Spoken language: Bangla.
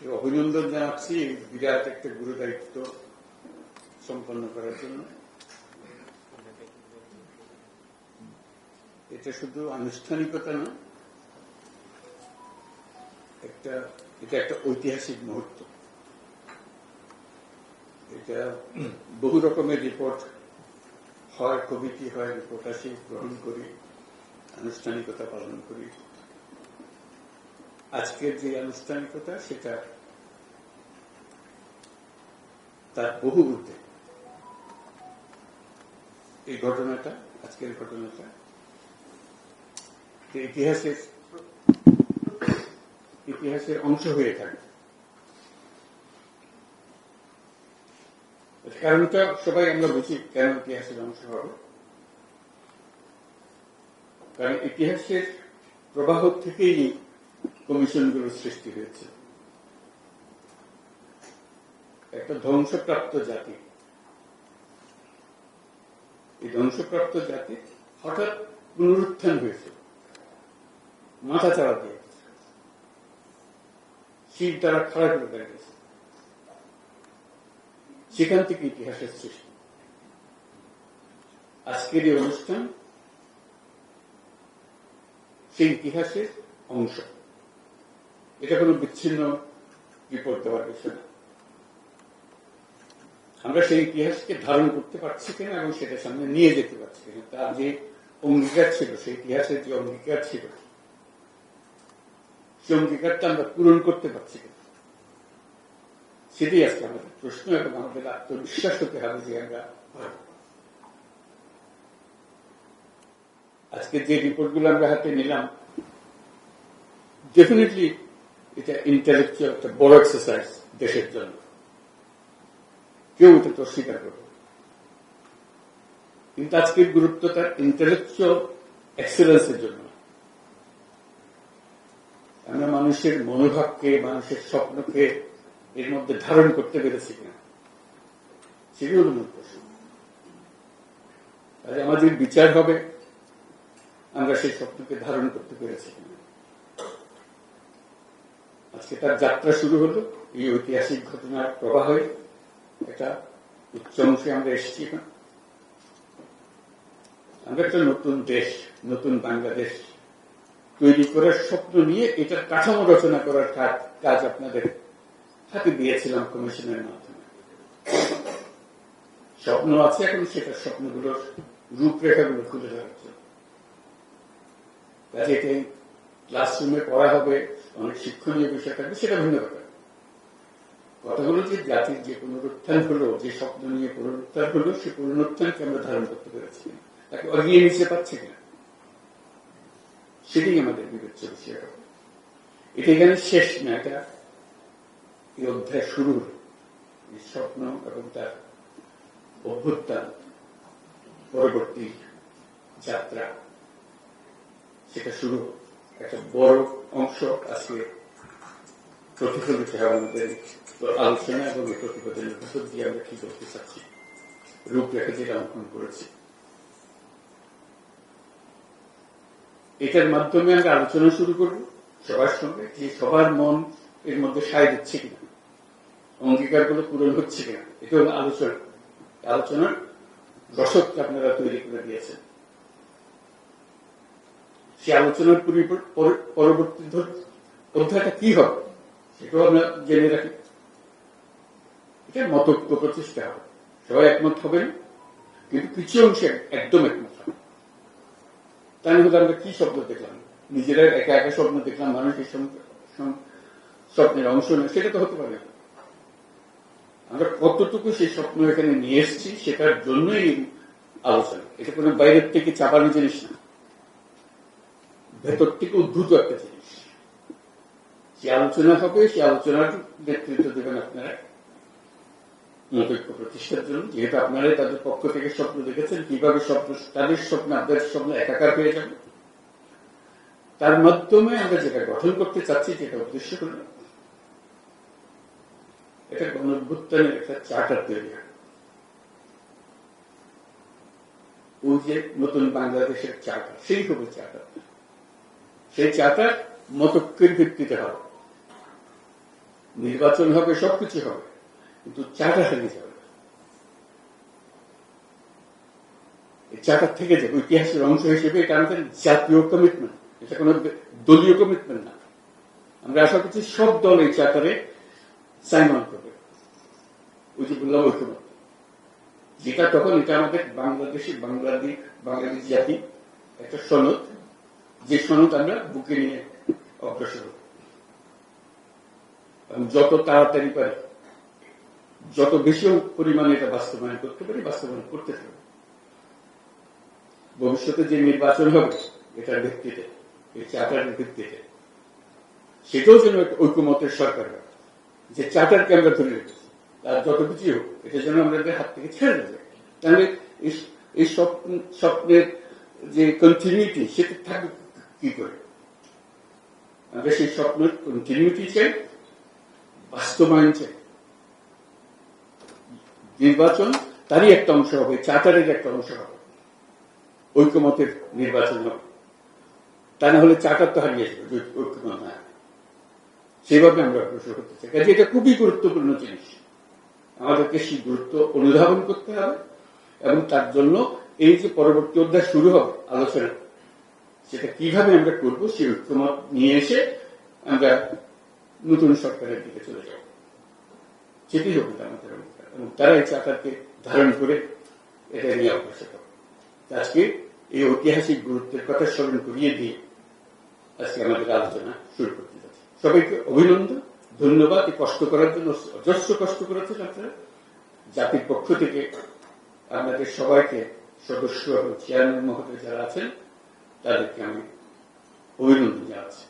অভিনন্দন জানাচ্ছি বিরাট একটা গুরু দায়িত্ব সম্পন্ন করার জন্য। এটা শুধু আনুষ্ঠানিকতা না, এটা একটা ঐতিহাসিক মুহূর্ত। এটা বহু রকমের রিপোর্ট হয়, কমিটি হয়, রিপোর্ট আসি, গ্রহণ করি, আনুষ্ঠানিকতা পালন করি। আজকের যে আনুষ্ঠানিকতা সেটা তার বহু ঊর্ধ্বে। এই ঘটনাটা, আজকের ঘটনাটা ইতিহাসের অংশ হয়ে থাকে। কারণটা সবাই আমরা বুঝি কেন ইতিহাসের অংশ হবে। কারণ ইতিহাসের প্রবাহ থেকেই কমিশনগুলোর সৃষ্টি হয়েছে। একটা ধ্বংসপ্রাপ্ত জাতি, এই ধ্বংসপ্রাপ্ত জাতি হঠাৎ পুনরুত্থান হয়েছে, মাথা চাড়া দিয়ে শির দ্বারা খাড়া করে দাঁড়িয়েছে। সেখান থেকে ইতিহাসের সৃষ্টি। আজকের এই অনুষ্ঠান সেই ইতিহাসের অংশ। এটা কোনো বিচ্ছিন্ন রিপোর্ট দেওয়ার বিষয় না। আমরা সেই ইতিহাসকে ধারণ করতে পারছি কিনা এবং সেটা সামনে নিয়ে যেতে পারছি কিনা, তার যে অঙ্গীকার ছিল, সেই ইতিহাসের যে অঙ্গীকার ছিল, সেই অঙ্গীকারটা আমরা পূরণ করতে পারছি কিনা, সেটাই আজকে আমাদের প্রশ্ন। এবং আমাদের আত্মবিশ্বাস হতে হবে যে আমরা আজকে যে রিপোর্টগুলো আমরা হাতে নিলাম, ডেফিনেটলি এটা ইন্টেলেকচুয়াল একটা বড় এক্সারসাইজ দেশের জন্য। কেউ এটা তো স্বীকার করবে, কিন্তু আজকের গুরুত্ব তার ইন্টেলেকচুয়াল এক্সেলেন্সের জন্য। আমরা মানুষের মনোভাবকে, মানুষের স্বপ্নকে এর মধ্যে ধারণ করতে পেরেছি কিনা, সেগুলো হল মূল প্রশ্ন। তাহলে আমাদের বিচার হবে আমরা সেই স্বপ্নকে ধারণ করতে পেরেছি কিনা। আজকে তার যাত্রা শুরু হলো এই ঐতিহাসিক ঘটনার প্রবাহে। একটা উচ্চ অংশে আমরা এসেছি। আমরা একটা নতুন দেশ, নতুন বাংলাদেশ তৈরি করার স্বপ্ন নিয়ে এটার কাঠামো রচনা করার কাজ আপনাদের হাতে দিয়েছিলাম কমিশনের মাধ্যমে। স্বপ্ন আছে, এখন সেটার স্বপ্নগুলোর রূপরেখাগুলো খুলে ধরার জন্য। কাজে এটাই ক্লাসরুমে পড়া হবে, অনেক শিক্ষণীয় বিষয় থাকবে, সেটা ভিন্ন কথা। কথা হলো যে জাতির যে পুনরুত্থান হলো, যে স্বপ্ন নিয়ে পুনরুত্থান হলো, সেই পুনরুত্থানকে আমরা ধারণ করতে পেরেছি, তাকে এগিয়ে নিতে পারছি কিনা, সেটাই আমাদের বিবেচ্য বিষয় হবে। এটা এখানে শেষ না, এটা এই অধ্যায় শুরু হল। এই স্বপ্ন এবং তার অভ্যুত্থান পরবর্তী যাত্রা, সেটা শুরু একটা বড় অংশ আজকে প্রতিফলিত হয় আমাদের আলোচনা এবং এই প্রতিবেদনের ভিতর দিয়ে আমরা কি করতে চাচ্ছি, রূপরেখা যেটা অঙ্কন করেছি। এটার মাধ্যমে আমরা আলোচনা শুরু করব সবার সঙ্গে, যে সবার মন এর মধ্যে সায় দিচ্ছে কিনা, অঙ্গীকারগুলো পূরণ হচ্ছে কিনা। এটা হল আলোচনার দশকটা আপনারা তৈরি করে দিয়েছেন। সে আলোচনার পরবর্তী অধ্যায়টা কি হবে সেটাও আমরা জেনে রাখি। এটা মতৈক্য প্রচেষ্টা হবে, সবাই একমত হবেন, কিন্তু কিছু অংশে একদম একমত হবে। তাই হলে আমরা কি স্বপ্ন দেখলাম, নিজেরা একা একা স্বপ্ন দেখলাম, মানুষের স্বপ্নের অংশ নেই, সেটা তো হতে পারে না। আমরা কতটুকু সেই স্বপ্ন এখানে নিয়ে এসেছি সেটার জন্যই আলোচনা। এটা কোনো বাইরের থেকে চাপানো জিনিস না, ভেতর থেকে উদ্ভূত একটা জিনিস। সে আলোচনা হবে, সে আলোচনার নেতৃত্ব দেবেন আপনারা মতৈক্য প্রতিষ্ঠার জন্য। যেহেতু আপনারাই তাদের পক্ষ থেকে স্বপ্ন দেখেছেন, কিভাবে তাদের স্বপ্ন আপনাদের স্বপ্ন একাকার হয়ে যাবে, তার মাধ্যমে আমরা যেটা গঠন করতে চাচ্ছি, যেটা উদ্দেশ্য হল এটা গণঅভ্যুত্থানের একটা চার্টার তৈরি হয়। ওই যে নতুন বাংলাদেশের চার্টার, সেই হবে চার্টার। সেই চার্টার মতৈক্যের ভিত্তিতে হবে। নির্বাচন হবে, সবকিছু হবে, কিন্তু চার্টার হারিয়ে যাবে। এই চার্টার থেকে যাবে ইতিহাসের অংশ হিসেবে। এটা আমাদের জাতীয় কমিটমেন্ট, এটা কোনো দলীয় কমিটমেন্ট না। আমরা আশা করছি সব দল এই চার্টারে সাইন অন করবে। ওই যে বললাম ঐক্যমত, যেটা তখন এটা আমাদের বাংলাদেশ জাতি একটা সনদ, যে সনদ আমরা বুকে নিয়ে অগ্রসর হব এবং যত তাড়াতাড়ি পারি, যত বেশি পরিমাণে এটা বাস্তবায়ন করতে পারি, বাস্তবায়ন করতে থাকবে। ভবিষ্যতে যে নির্বাচন হবে এটার ভিত্তিতে, এই চার্টারের ভিত্তিতে, সেটাও যেন ঐক্যমতের সরকার হবে, যে চার্টারকে আমরা ধরে রেখেছি, তার যত কিছু হোক এটা যেন আমাদের হাত থেকে ছেড়ে দেবে। তাহলে এই স্বপ্নের যে কন্টিনিউটি সেটা থাকবে কি করে? আমরা সেই স্বপ্নের কন্টিনিউটি চাই, বাস্তবায়ন চাই। নির্বাচন তারই একটা অংশ হবে, চার্টারের একটা অংশ হবে, ঐক্যমতের নির্বাচন হবে। তা না হলে চার্টার তো হারিয়ে যাবে, ঐক্যমত না। সেইভাবে আমরা অগ্রসর করতে চাই। কাজে এটা খুবই গুরুত্বপূর্ণ জিনিস, আমাদেরকে সেই গুরুত্ব অনুধাবন করতে হবে এবং তার জন্য এই যে পরবর্তী অধ্যায় শুরু হবে আলোচনা, সেটা কিভাবে আমরা করবো সেই ঐক্যমত নিয়ে এসে আমরা নতুন সরকারের দিকে চলে যাব, সেটি হবে আমাদের অধিকার। এবং তারা এই চার্টারকে ধারণ করে এটা নিয়ে অগ্রসর হবে। আজকে এই ঐতিহাসিক গুরুত্বের কথা স্মরণ করিয়ে দিয়ে আজকে আমাদের আলোচনা শুরু করতে যাচ্ছি। সবাইকে অভিনন্দন, ধন্যবাদ। এই কষ্ট করার জন্য অজস্র কষ্ট করেছেন আপনারা। জাতির পক্ষ থেকে আপনাদের সবাইকে, সদস্য এবং চেয়ারম্যান মহোদয় যারা আছেন, তাদেরকে আমি অভিনন্দন জানাচ্ছি।